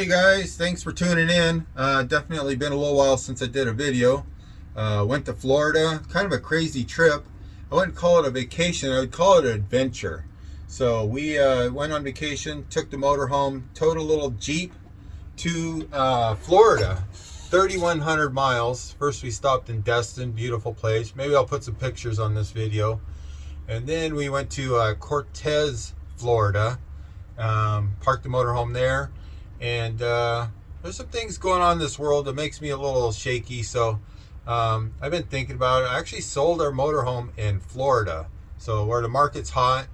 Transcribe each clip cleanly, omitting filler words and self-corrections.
Hey guys, thanks for tuning in. Definitely been a little while since I did a video. Went to Florida, kind of a crazy trip. I wouldn't call it a vacation, I would call it an adventure. So we went on vacation, took the motorhome, towed a little Jeep to Florida, 3,100 miles. First we stopped in Destin, beautiful place. Maybe I'll put some pictures on this video. And then we went to Cortez, Florida, parked the motorhome there. And there's some things going on in this world that makes me a little shaky, so I've been thinking about it. I actually sold our motorhome in Florida, so where the market's hot,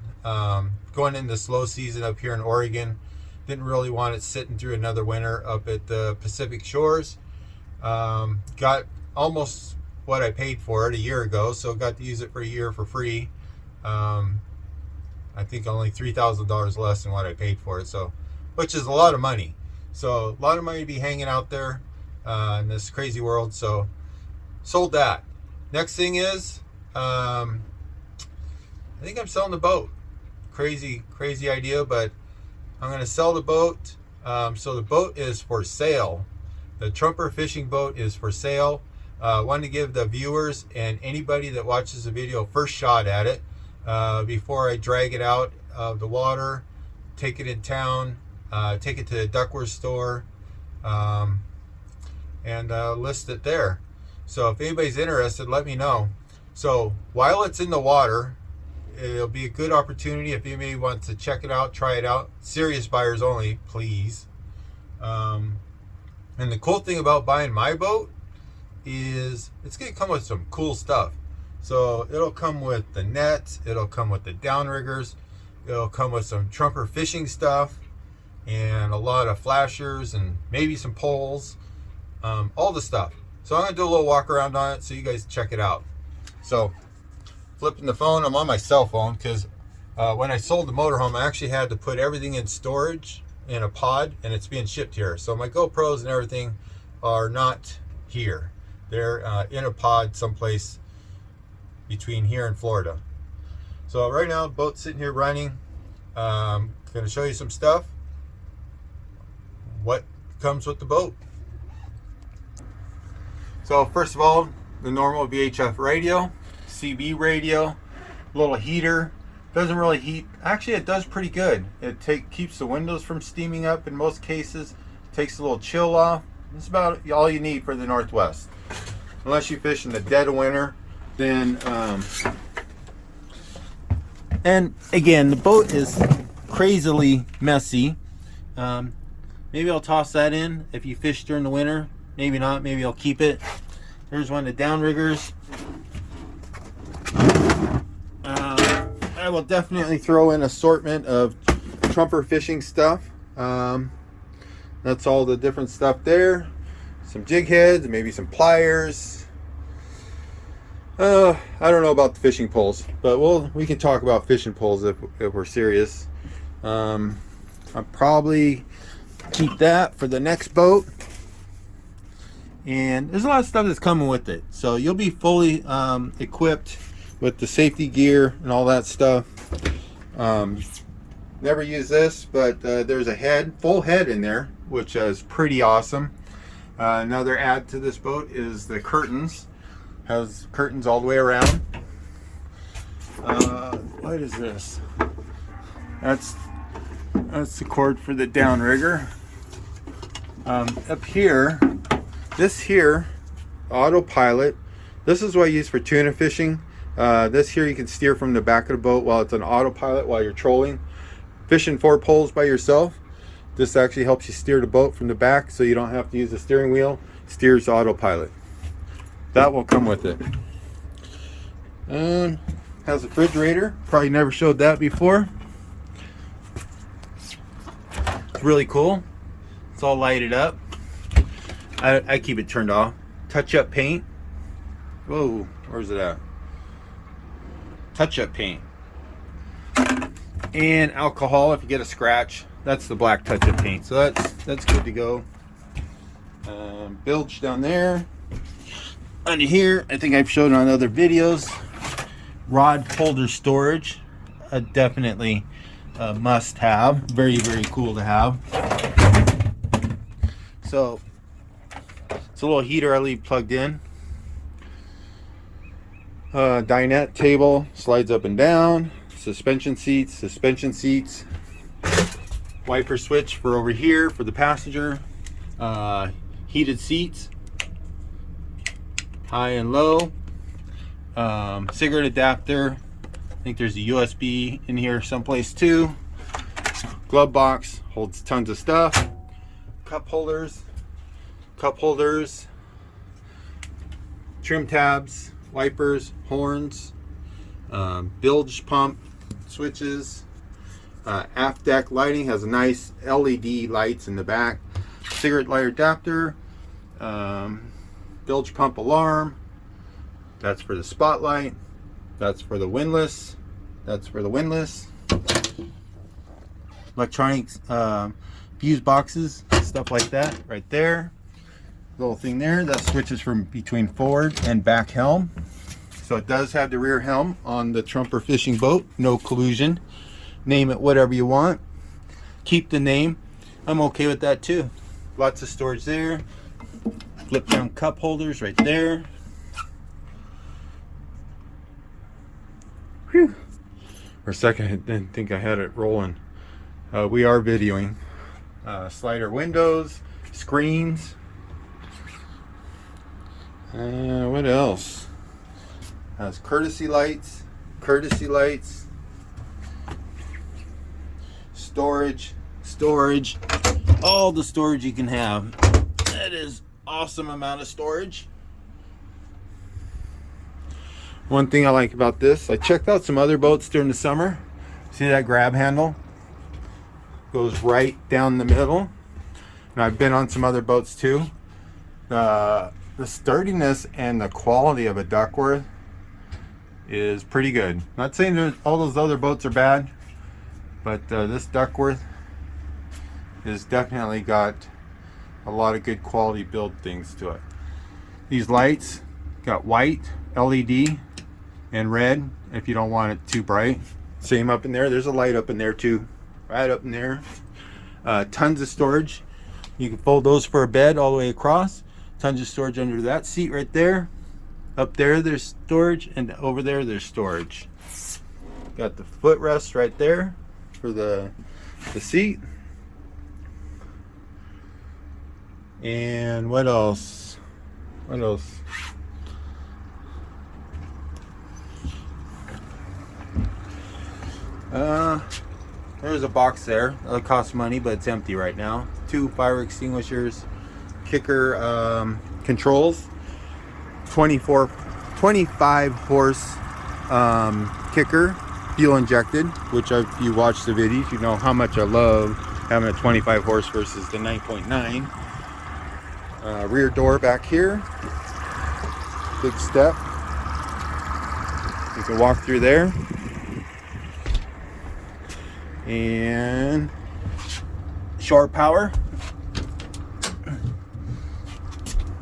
going into slow season up here in Oregon. Didn't really want it sitting through another winter up at the Pacific Shores. Got almost what I paid for it a year ago, so got to use it for a year for free. I think only $3,000 less than what I paid for it, so which is a lot of money. So a lot of money to be hanging out there in this crazy world. So sold that. Next thing is I think I'm selling the boat. Crazy idea, but I'm going to sell the boat. So the boat is for sale. The Trumper fishing boat is for sale. Wanted to give the viewers and anybody that watches the video first shot at it before I drag it out of the water, take it in town, take it to the DUCKWORTH store, and list it there. So if anybody's interested, let me know. So while it's in the water, it'll be a good opportunity if anybody wants to check it out, try it out. Serious buyers only, please. And the cool thing about buying my boat is it's going to come with some cool stuff. So it'll come with the nets, it'll come with the downriggers, it'll come with some Trumper fishing stuff, and a lot of flashers and maybe some poles, all the stuff. So I'm gonna do a little walk around on it so you guys check it out. So flipping the phone, I'm on my cell phone because when I sold the motorhome, I actually had to put everything in storage in a pod, and it's being shipped here. So my GoPros and everything are not here. They're in a pod someplace between here and Florida. So right now, the boat's sitting here running. Gonna show you some stuff. What comes with the boat. So first of all, the normal VHF radio, CB radio, little heater. Doesn't really heat. Actually, it does pretty good. It keeps the windows from steaming up in most cases. Takes a little chill off. That's about all you need for the Northwest. Unless you fish in the dead of winter, then and again, the boat is crazily messy. Maybe I'll toss that in if you fish during the winter. Maybe not. Maybe I'll keep it. Here's one of the downriggers. I will definitely throw in assortment of Trumper fishing stuff. That's all the different stuff there. Some jig heads, maybe some pliers. I don't know about the fishing poles, but we can talk about fishing poles if we're serious. I'll probably keep that for the next boat. And there's a lot of stuff that's coming with it, so you'll be fully equipped with the safety gear and all that stuff. Never use this, but there's a full head in there, which is pretty awesome. Another add to this boat is the curtains. Has curtains all the way around. What is this? That's the cord for the downrigger. Up here, this here, autopilot. This is what I use for tuna fishing. This here you can steer from the back of the boat while it's on autopilot while you're trolling. Fishing 4 poles by yourself. This actually helps you steer the boat from the back so you don't have to use the steering wheel. Steers autopilot. That will come with it. Has a refrigerator. Probably never showed that before. It's really cool. It's all lighted up. I keep it turned off. Touch-up paint. Whoa, where's it at? Touch-up paint. And alcohol if you get a scratch. That's the black touch-up paint. So that's good to go. Bilge down there. Under here, I think I've shown on other videos. Rod holder storage. Definitely must have. Very, very cool to have. So it's a little heater I leave plugged in. Dinette table slides up and down. Suspension seats. Wiper switch for over here for the passenger. Heated seats, high and low. Cigarette adapter. I think there's a USB in here someplace too. Glove box holds tons of stuff. Cup holders, trim tabs, wipers, horns, bilge pump switches. Aft deck lighting has a nice LED lights in the back. Cigarette lighter adapter, bilge pump alarm. That's for the spotlight. That's for the windlass. Electronics, fuse boxes, stuff like that right there. Little thing there that switches from between forward and back helm. So it does have the rear helm on the Trumper fishing boat. No collusion. Name it whatever you want. Keep the name. I'm okay with that too. Lots of storage there. Flip down cup holders right there. Whew. For a second, I didn't think I had it rolling. We are videoing. Slider windows, screens. What else? Has courtesy lights. Storage. All the storage you can have. That is awesome amount of storage. One thing I like about this, I checked out some other boats during the summer. See that grab handle? Goes right down the middle. And I've been on some other boats too. The sturdiness and the quality of a Duckworth is pretty good. Not saying that all those other boats are bad, but this Duckworth has definitely got a lot of good quality build things to it. These lights got white, LED, and red if you don't want it too bright. Same up in there. There's a light up in there too, right up in there. Tons of storage. You can fold those for a bed all the way across. Tons of storage under that seat right there. Up there there's storage, and over there there's storage. Got the footrest right there for the seat. And what else? There's a box there. It costs money, but it's empty right now. 2 fire extinguishers, kicker controls, 25 horse kicker, fuel injected, which if you watch the videos, you know how much I love having a 25 horse versus the 9.9. Rear door back here, big step. You can walk through there. And shore power.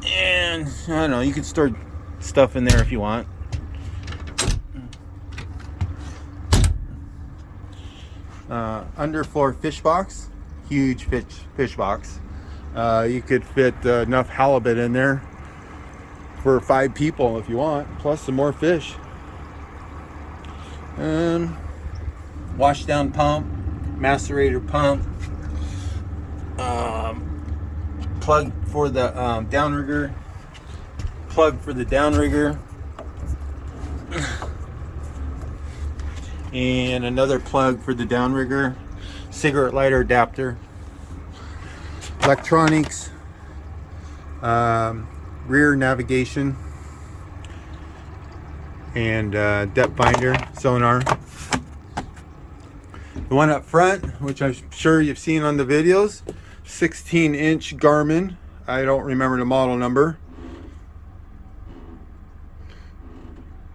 And I don't know, you can store stuff in there if you want. Underfloor fish box, huge fish box. You could fit enough halibut in there for 5 people if you want, plus some more fish. Wash down pump, macerator pump, plug for the downrigger, and another plug for the downrigger, cigarette lighter adapter, electronics, rear navigation, and depth finder, sonar. The one up front, which I'm sure you've seen on the videos, 16-inch Garmin. I don't remember the model number.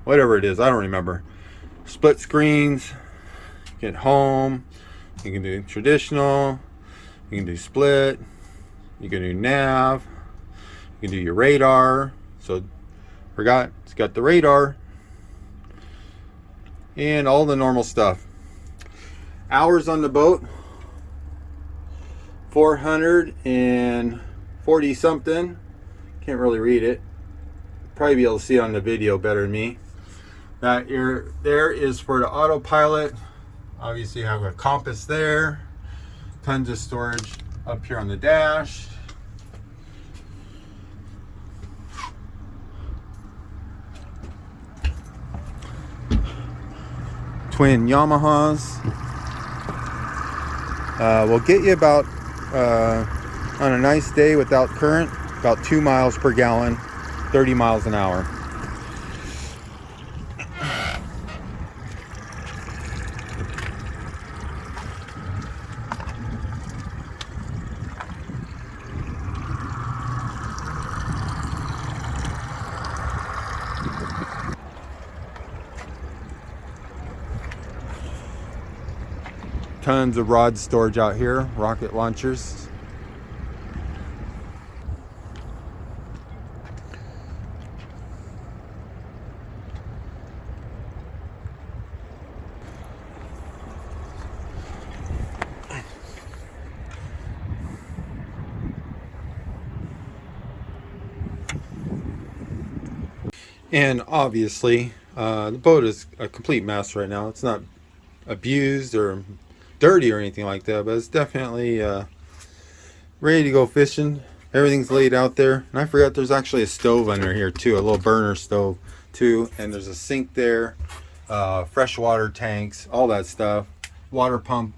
Whatever it is, I don't remember. Split screens, get home. You can do traditional, you can do split, you can do nav, you can do your radar. So, forgot, it's got the radar and all the normal stuff. Hours on the boat, 404 40 something. Can't really read it. Probably be able to see it on the video better than me. That here there is for the autopilot. Obviously you have a compass there. Tons of storage up here on the dash. Twin Yamahas. Will get you about on a nice day without current, about 2 miles per gallon, 30 miles an hour. Tons of rod storage out here, rocket launchers. And obviously, the boat is a complete mess right now. It's not abused or dirty or anything like that, but it's definitely ready to go fishing. Everything's laid out there, and I forgot there's actually a stove under here too, a little burner stove too, and there's a sink there, freshwater tanks, all that stuff, water pump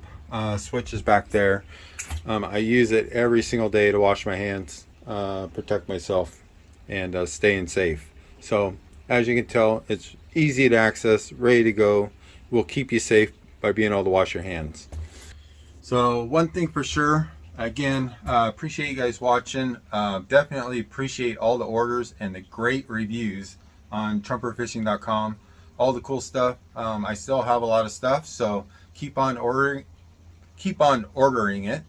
switches back there. I use it every single day to wash my hands, protect myself, and staying safe. So as you can tell, it's easy to access, ready to go. Will keep you safe by being able to wash your hands. So one thing for sure, again, appreciate you guys watching. Definitely appreciate all the orders and the great reviews on trumperfishing.com. All the cool stuff. I still have a lot of stuff, so keep on ordering it,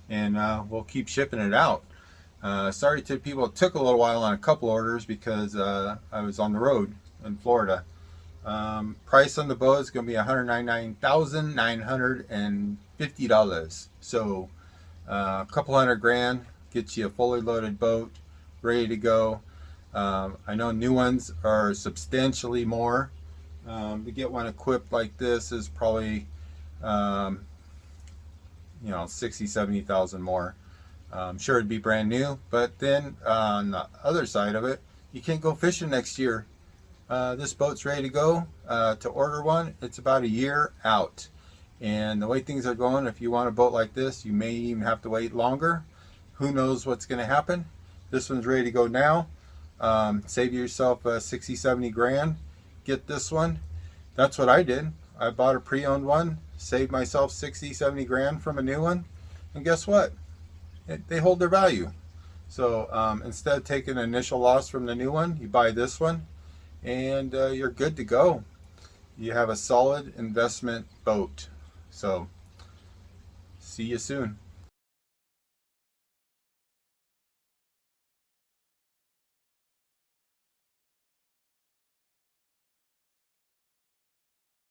and we'll keep shipping it out. Sorry to people, it took a little while on a couple orders because I was on the road in Florida. Price on the boat is going to be $199,950. So a couple $100,000 gets you a fully loaded boat, ready to go. I know new ones are substantially more. To get one equipped like this is probably 60,000-70,000 more. I'm sure it'd be brand new, but then on the other side of it, you can't go fishing next year. This boat's ready to go. To order one, it's about a year out, and the way things are going, if you want a boat like this, you may even have to wait longer. Who knows what's going to happen. This one's ready to go now. Save yourself 60-70 grand, get this one. That's what I did. I bought a pre-owned one, saved myself 60-70 grand from a new one, and guess what, they hold their value. So instead of taking an initial loss from the new one, you buy this one, and you're good to go. You have a solid investment boat. So see you soon.